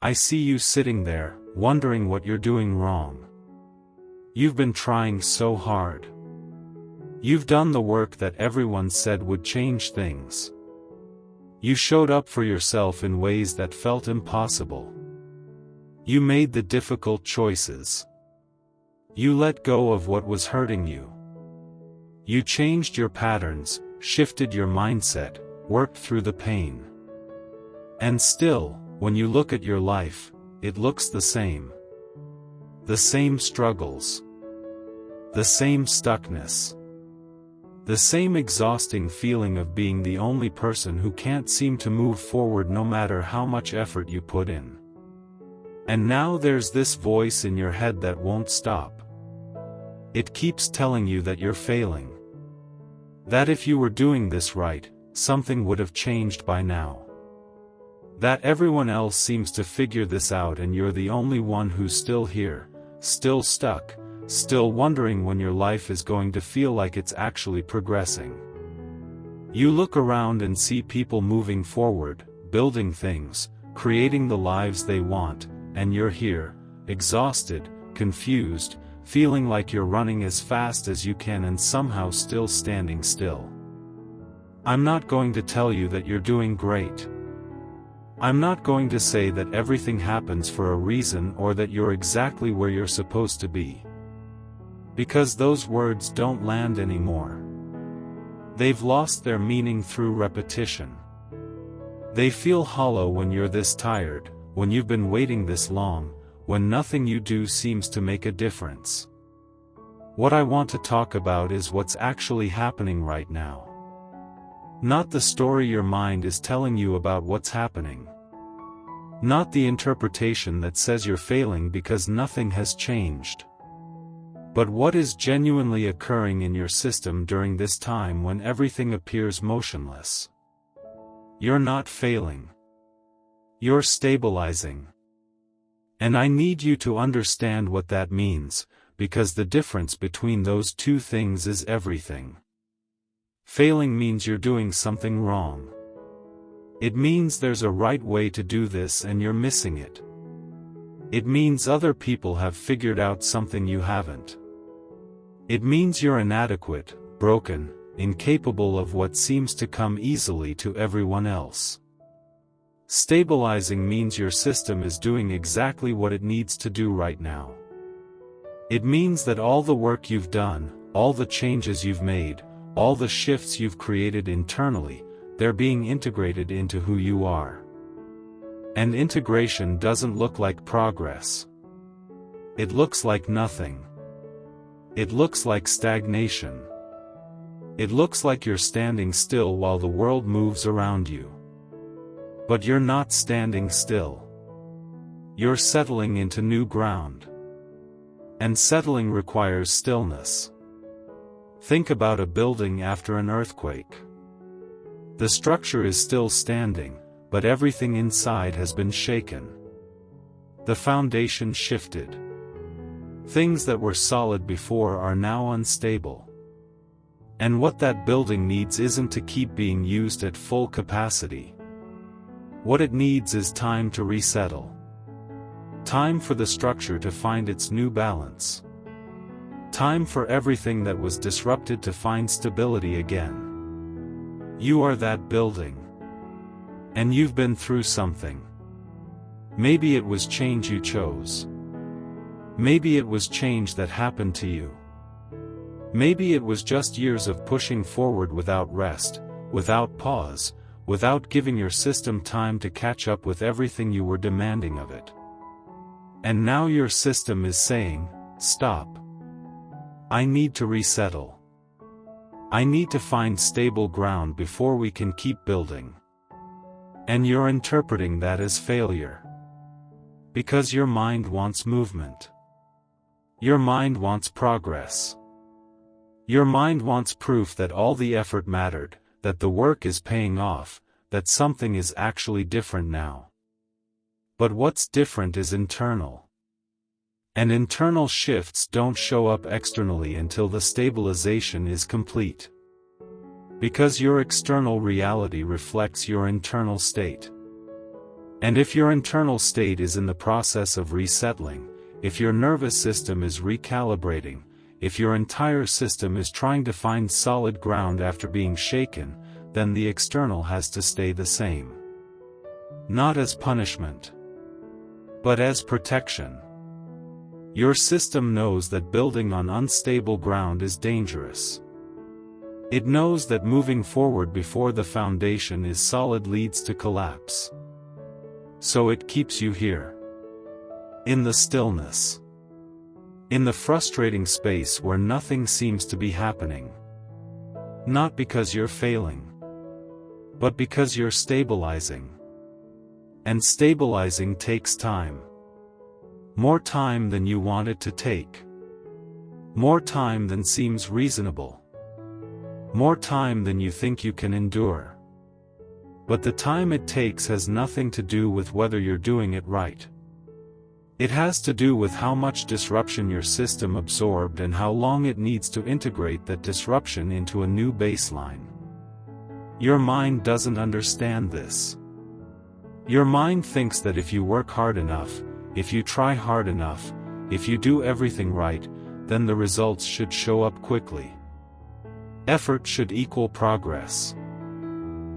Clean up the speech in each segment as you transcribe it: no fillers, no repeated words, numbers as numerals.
I see you sitting there, wondering what you're doing wrong. You've been trying so hard. You've done the work that everyone said would change things. You showed up for yourself in ways that felt impossible. You made the difficult choices. You let go of what was hurting you. You changed your patterns, shifted your mindset, worked through the pain. And still, when you look at your life, it looks the same. The same struggles. The same stuckness. The same exhausting feeling of being the only person who can't seem to move forward no matter how much effort you put in. And now there's this voice in your head that won't stop. It keeps telling you that you're failing. That if you were doing this right, something would have changed by now. That everyone else seems to figure this out and you're the only one who's still here, still stuck, still wondering when your life is going to feel like it's actually progressing. You look around and see people moving forward, building things, creating the lives they want, and you're here, exhausted, confused, feeling like you're running as fast as you can and somehow still standing still. I'm not going to tell you that you're doing great. I'm not going to say that everything happens for a reason or that you're exactly where you're supposed to be. Because those words don't land anymore. They've lost their meaning through repetition. They feel hollow when you're this tired, when you've been waiting this long, when nothing you do seems to make a difference. What I want to talk about is what's actually happening right now. Not the story your mind is telling you about what's happening. Not the interpretation that says you're failing because nothing has changed. But what is genuinely occurring in your system during this time when everything appears motionless. You're not failing. You're stabilizing. And I need you to understand what that means, because the difference between those two things is everything. Failing means you're doing something wrong. It means there's a right way to do this and you're missing it. It means other people have figured out something you haven't. It means you're inadequate, broken, incapable of what seems to come easily to everyone else. Stabilizing means your system is doing exactly what it needs to do right now. It means that all the work you've done, all the changes you've made, all the shifts you've created internally, they're being integrated into who you are. And integration doesn't look like progress. It looks like nothing. It looks like stagnation. It looks like you're standing still while the world moves around you. But you're not standing still. You're settling into new ground. And settling requires stillness. Think about a building after an earthquake. The structure is still standing, but everything inside has been shaken. The foundation shifted. Things that were solid before are now unstable. And what that building needs isn't to keep being used at full capacity. What it needs is time to resettle. Time for the structure to find its new balance. Time for everything that was disrupted to find stability again. You are that building. And you've been through something. Maybe it was change you chose. Maybe it was change that happened to you. Maybe it was just years of pushing forward without rest, without pause, without giving your system time to catch up with everything you were demanding of it. And now your system is saying, stop. I need to resettle. I need to find stable ground before we can keep building. And you're interpreting that as failure. Because your mind wants movement. Your mind wants progress. Your mind wants proof that all the effort mattered, that the work is paying off, that something is actually different now. But what's different is internal. And internal shifts don't show up externally until the stabilization is complete. Because your external reality reflects your internal state. And if your internal state is in the process of resettling, if your nervous system is recalibrating, if your entire system is trying to find solid ground after being shaken, then the external has to stay the same. Not as punishment, but as protection. Your system knows that building on unstable ground is dangerous. It knows that moving forward before the foundation is solid leads to collapse. So it keeps you here. In the stillness. In the frustrating space where nothing seems to be happening. Not because you're failing, but because you're stabilizing. And stabilizing takes time. More time than you want it to take. More time than seems reasonable. More time than you think you can endure. But the time it takes has nothing to do with whether you're doing it right. It has to do with how much disruption your system absorbed and how long it needs to integrate that disruption into a new baseline. Your mind doesn't understand this. Your mind thinks that if you work hard enough, if you try hard enough, if you do everything right, then the results should show up quickly. Effort should equal progress.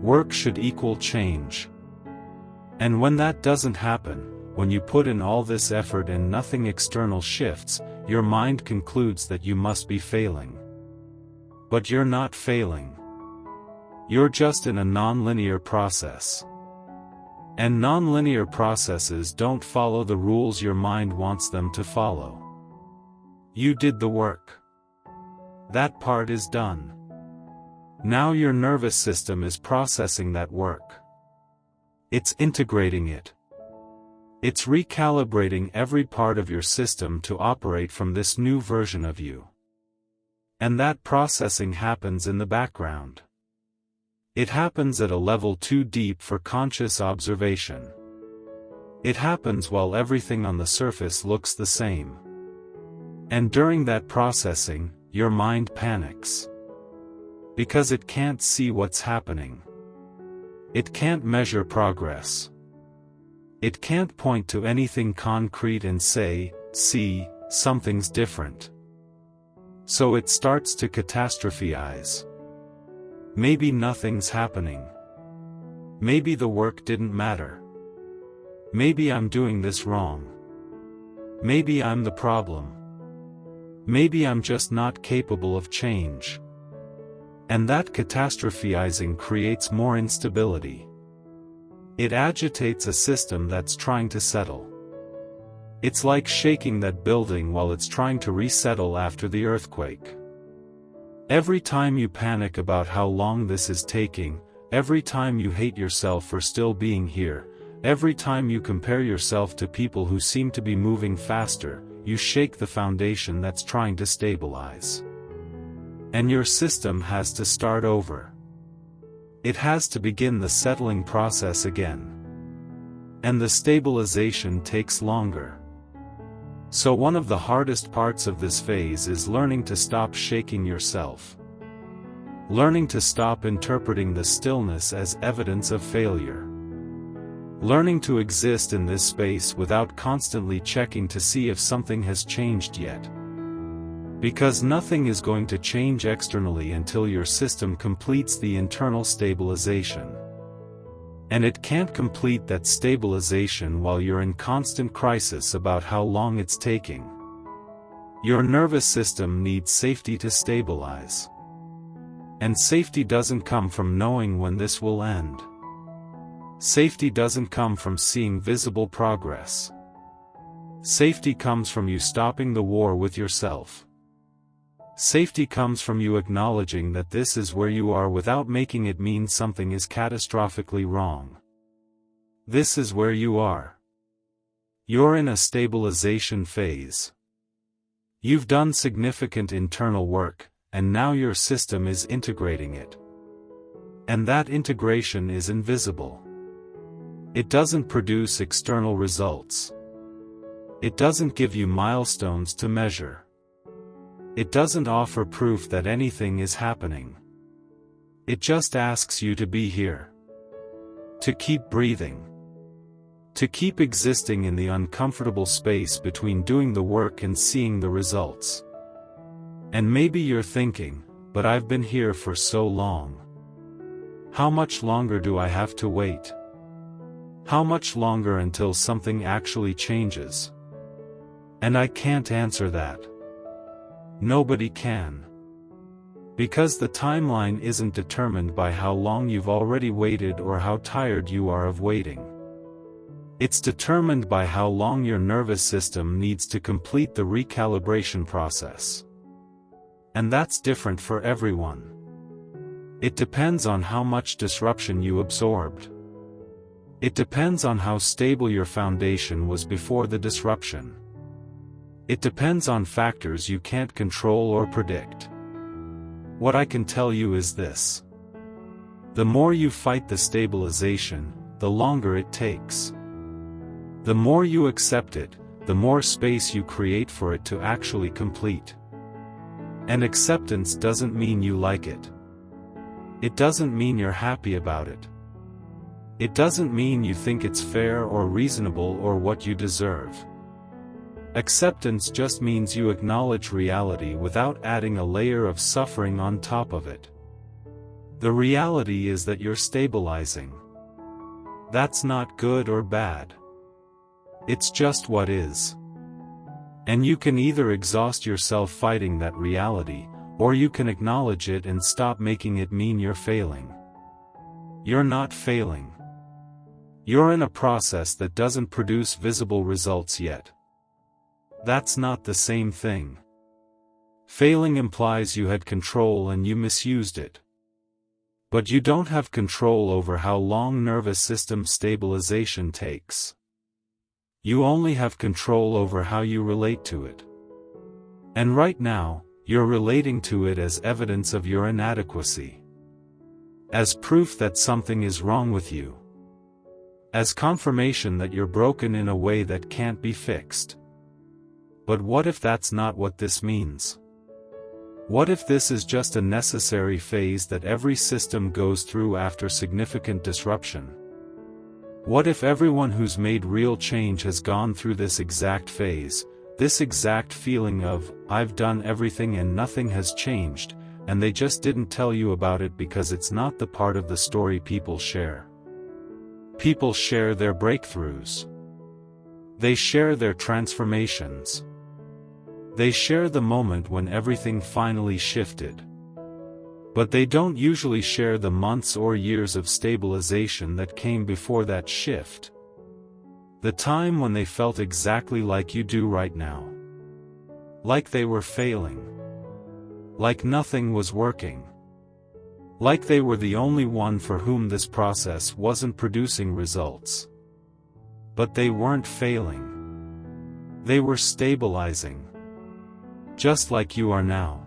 Work should equal change. And when that doesn't happen, when you put in all this effort and nothing external shifts, your mind concludes that you must be failing. But you're not failing. You're just in a non-linear process. And non-linear processes don't follow the rules your mind wants them to follow. You did the work. That part is done. Now your nervous system is processing that work. It's integrating it. It's recalibrating every part of your system to operate from this new version of you. And that processing happens in the background. It happens at a level too deep for conscious observation. It happens while everything on the surface looks the same. And during that processing, your mind panics. Because it can't see what's happening. It can't measure progress. It can't point to anything concrete and say, see, something's different. So it starts to catastrophize. Maybe nothing's happening. Maybe the work didn't matter. Maybe I'm doing this wrong. Maybe I'm the problem. Maybe I'm just not capable of change. And that catastrophizing creates more instability. It agitates a system that's trying to settle. It's like shaking that building while it's trying to resettle after the earthquake. Every time you panic about how long this is taking, every time you hate yourself for still being here, every time you compare yourself to people who seem to be moving faster, you shake the foundation that's trying to stabilize. And your system has to start over. It has to begin the settling process again. And the stabilization takes longer. So one of the hardest parts of this phase is learning to stop shaking yourself. Learning to stop interpreting the stillness as evidence of failure. Learning to exist in this space without constantly checking to see if something has changed yet. Because nothing is going to change externally until your system completes the internal stabilization. And it can't complete that stabilization while you're in constant crisis about how long it's taking. Your nervous system needs safety to stabilize. And safety doesn't come from knowing when this will end. Safety doesn't come from seeing visible progress. Safety comes from you stopping the war with yourself. Safety comes from you acknowledging that this is where you are without making it mean something is catastrophically wrong. This is where you are. You're in a stabilization phase. You've done significant internal work, and now your system is integrating it. And that integration is invisible. It doesn't produce external results. It doesn't give you milestones to measure. It doesn't offer proof that anything is happening. It just asks you to be here. To keep breathing. To keep existing in the uncomfortable space between doing the work and seeing the results. And maybe you're thinking, but I've been here for so long. How much longer do I have to wait? How much longer until something actually changes? And I can't answer that. Nobody can. Because the timeline isn't determined by how long you've already waited or how tired you are of waiting. It's determined by how long your nervous system needs to complete the recalibration process. And that's different for everyone. It depends on how much disruption you absorbed. It depends on how stable your foundation was before the disruption. It depends on factors you can't control or predict. What I can tell you is this. The more you fight the stabilization, the longer it takes. The more you accept it, the more space you create for it to actually complete. And acceptance doesn't mean you like it. It doesn't mean you're happy about it. It doesn't mean you think it's fair or reasonable or what you deserve. Acceptance just means you acknowledge reality without adding a layer of suffering on top of it. The reality is that you're stabilizing. That's not good or bad. It's just what is. And you can either exhaust yourself fighting that reality, or you can acknowledge it and stop making it mean you're failing. You're not failing. You're in a process that doesn't produce visible results yet. That's not the same thing. Failing implies you had control and you misused it. But you don't have control over how long nervous system stabilization takes. You only have control over how you relate to it. And right now, you're relating to it as evidence of your inadequacy. As proof that something is wrong with you. As confirmation that you're broken in a way that can't be fixed. But what if that's not what this means? What if this is just a necessary phase that every system goes through after significant disruption? What if everyone who's made real change has gone through this exact phase, this exact feeling of, I've done everything and nothing has changed, and they just didn't tell you about it because it's not the part of the story people share? People share their breakthroughs. They share their transformations. They share the moment when everything finally shifted. But they don't usually share the months or years of stabilization that came before that shift. The time when they felt exactly like you do right now. Like they were failing. Like nothing was working. Like they were the only one for whom this process wasn't producing results. But they weren't failing. They were stabilizing. Just like you are now.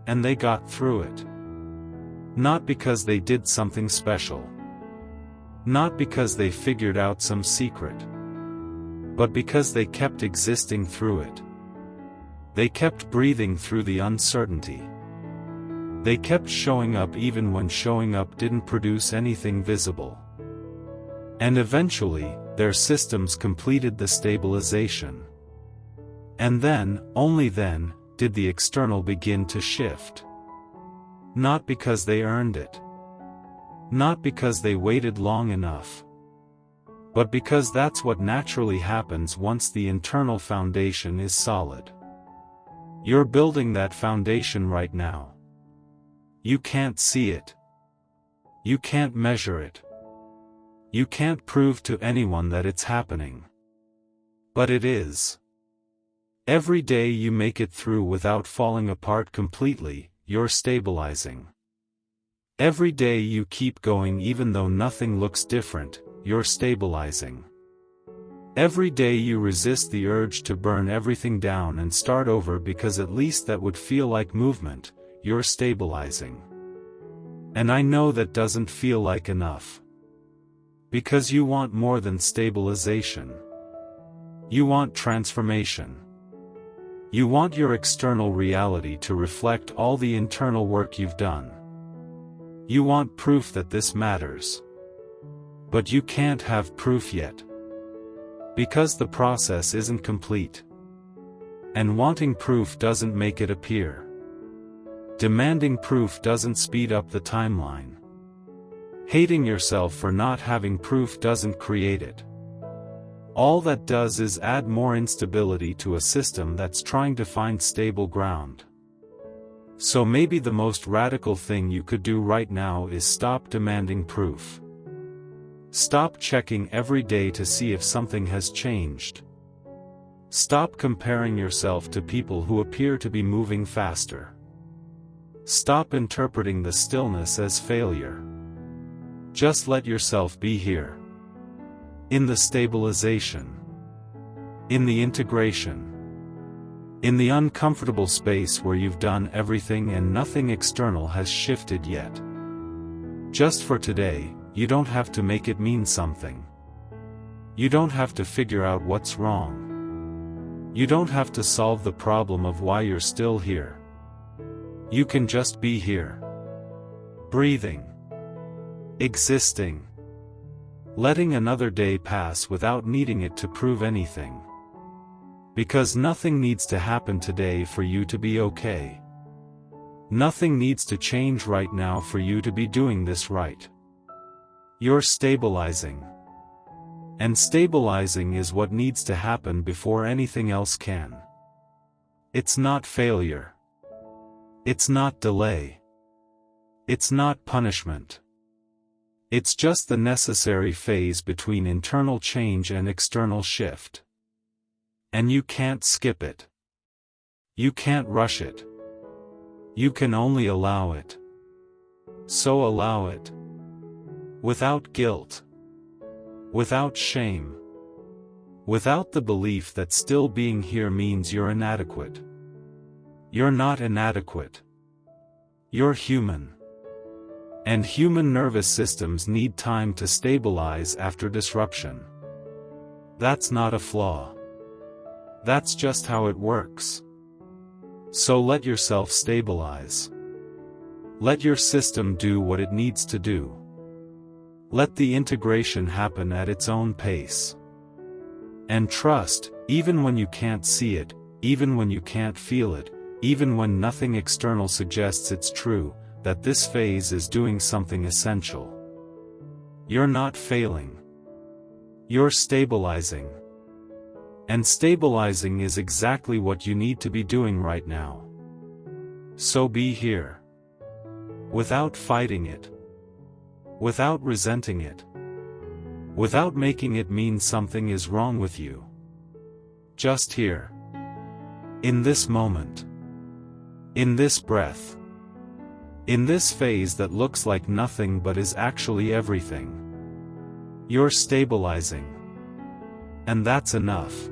And they got through it. Not because they did something special. Not because they figured out some secret. But because they kept existing through it. They kept breathing through the uncertainty. They kept showing up even when showing up didn't produce anything visible. And eventually, their systems completed the stabilization. And then, only then, did the external begin to shift. Not because they earned it. Not because they waited long enough. But because that's what naturally happens once the internal foundation is solid. You're building that foundation right now. You can't see it. You can't measure it. You can't prove to anyone that it's happening. But it is. Every day you make it through without falling apart completely, you're stabilizing. Every day you keep going even though nothing looks different, you're stabilizing. Every day you resist the urge to burn everything down and start over because at least that would feel like movement, you're stabilizing. And I know that doesn't feel like enough. Because you want more than stabilization. You want transformation. You want your external reality to reflect all the internal work you've done. You want proof that this matters. But you can't have proof yet. Because the process isn't complete. And wanting proof doesn't make it appear. Demanding proof doesn't speed up the timeline. Hating yourself for not having proof doesn't create it. All that does is add more instability to a system that's trying to find stable ground. So maybe the most radical thing you could do right now is stop demanding proof. Stop checking every day to see if something has changed. Stop comparing yourself to people who appear to be moving faster. Stop interpreting the stillness as failure. Just let yourself be here. In the stabilization. In the integration. In the uncomfortable space where you've done everything and nothing external has shifted yet. Just for today, you don't have to make it mean something. You don't have to figure out what's wrong. You don't have to solve the problem of why you're still here. You can just be here. Breathing. Existing. Letting another day pass without needing it to prove anything. Because nothing needs to happen today for you to be okay. Nothing needs to change right now for you to be doing this right. You're stabilizing. And stabilizing is what needs to happen before anything else can. It's not failure. It's not delay. It's not punishment. It's just the necessary phase between internal change and external shift. And you can't skip it. You can't rush it. You can only allow it. So allow it. Without guilt. Without shame. Without the belief that still being here means you're inadequate. You're not inadequate. You're human. And human nervous systems need time to stabilize after disruption. That's not a flaw. That's just how it works. So let yourself stabilize. Let your system do what it needs to do. Let the integration happen at its own pace. And trust, even when you can't see it, even when you can't feel it, even when nothing external suggests it's true, that this phase is doing something essential. You're not failing. You're stabilizing. And stabilizing is exactly what you need to be doing right now. So be here. Without fighting it. Without resenting it. Without making it mean something is wrong with you. Just here. In this moment. In this breath. In this phase that looks like nothing but is actually everything. You're stabilizing. And that's enough.